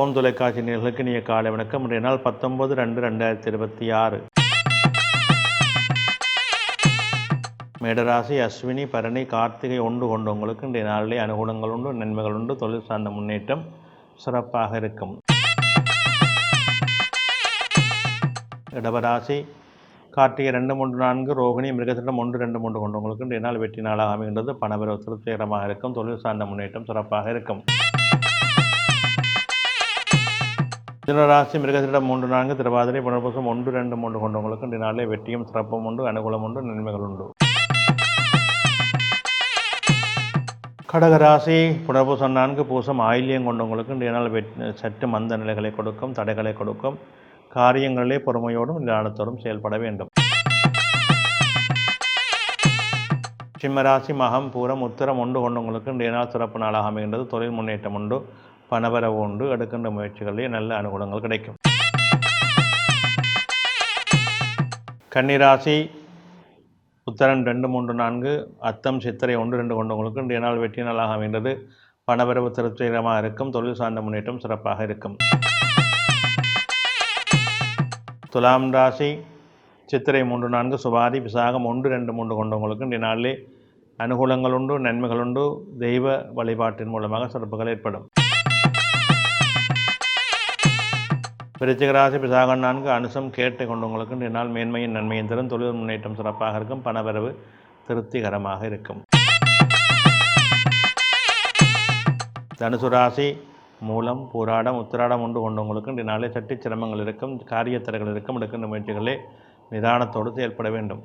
ஓம் தொலைக்காட்சி நேயர்களுக்கு இனிய காலை வணக்கம். இன்றைய நாள் 19/2/2026. மேடராசி, அஸ்வினி, பரணி, கார்த்திகை ஒன்று கொண்டவங்களுக்கு இன்றைய நாளிலே அனுகூலங்கள் உண்டு, நன்மைகள் உண்டு, தொழில் சார்ந்த முன்னேற்றம் சிறப்பாக இருக்கும். இடவராசி, கார்த்திகை 2, 3, 4, ரோகிணி, மிருகசீரிடம் 1, 2, 3 கொண்டவங்களுக்கு இன்றைய நாள் வெற்றி நாளாக அமைகின்றது. பணவரவு திருப்திகரமாக இருக்கும், தொழில் சார்ந்த முன்னேற்றம் சிறப்பாக இருக்கும். மிதுனராசி, மிருகசீரிடம் 3, 4, திருவாதிரை, புனர்பூசம் 1, 2, 3 கொண்டவங்களுக்கு இன்றைய நாளிலே வெற்றியும் சிறப்பும் உண்டு, அனுகூலம் உண்டு, நன்மைகள் உண்டு. கடகராசி, புனர்பூசம் 4, பூசம், ஆயில்யம் கொண்டவங்களுக்கு இன்றைய நாள் சற்று மந்த நிலைகளை கொடுக்கும், தடைகளை கொடுக்கும். காரியங்களிலே பொறுமையோடும் நிதானத்தோடும் செயல்பட வேண்டும். சிம்மராசி, மகம், பூரம், உத்திரம் 1 கொண்டவங்களுக்கு இன்றைய நாள் சிறப்பு நாளாக அமைகின்றது. தொழில் முன்னேற்றம் உண்டு, பணவரவு உண்டு, எடுக்கின்ற முயற்சிகளிலே நல்ல அனுகூலங்கள் கிடைக்கும். கன்னிராசி, உத்தரன் 2, 3, 4, அத்தம், சித்திரை 1, 2 கொண்டவங்களுக்கு இன்றைய நாள் வெற்றி நாளாக அமைகின்றது. பணவரவு திருப்திகரமாக இருக்கும், தொழில் சார்ந்த முன்னேற்றம் சிறப்பாக இருக்கும். துலாம் ராசி, சித்திரை 3, 4, சுவாதி, விசாகம் 1, 2, 3 கொண்டவங்களுக்கு இன்றைய நாளிலே அனுகூலங்கள் உண்டு, நன்மைகள் உண்டு, தெய்வ வழிபாட்டின் மூலமாக சிறப்புகள் ஏற்படும். விருச்சிக ராசி, விசாகம் 4, அனுசம், கேட்டை கொண்டவங்களுக்கு இன்றைய நாள் மேன்மையின் நன்மையின் தரும், தொழில் முன்னேற்றம் சிறப்பாக இருக்கும், பணவரவு திருப்திகரமாக இருக்கும். தனுசு ராசி, மூலம், பூராடம், உத்திராடம் 1 கொண்டவங்களுக்கு இன்றைய நாளே சற்று சிரமங்கள் இருக்கும், காரியத்தடைகள் இருக்கும், எடுக்கின்ற முயற்சிகளே நிதானத்தோடு செயல்பட வேண்டும்.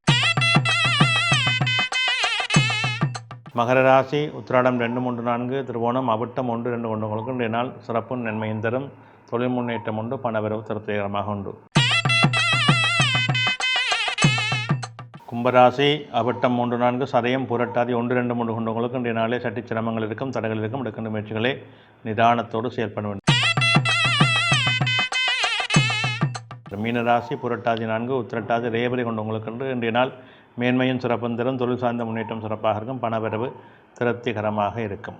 மகர ராசி, உத்திராடம் 2, 3, 4, திருவோணம், அவிட்டம் 1, 2 கொண்டவங்களுக்கு இன்றைய நாள் சிறப்பு நன்மையின் தரும், தொழில் முன்னேற்றம் உண்டு, பணவரவு திருப்திகரமாக உண்டு. கும்பராசி, அவிட்டம் 3, 4, சதயம், புரட்டாதி 1, 2, 3 கொண்டவங்களுக்கு இன்றைய நாளே சற்று சிரமங்கள் இருக்கும், தடைகள் இருக்கும், எடுக்கின்ற முயற்சிகளே நிதானத்தோடு செயல்பட வேண்டும். மீனராசி, புரட்டாதி 4, உத்திரட்டாதி, ரேவதி கொண்டவங்களுக்கு இன்றைய நாள் மேன்மையும் சிறப்பும் தரும், தொழில் சார்ந்த முன்னேற்றம் சிறப்பாக இருக்கும், பணவரவு திருப்திகரமாக இருக்கும்.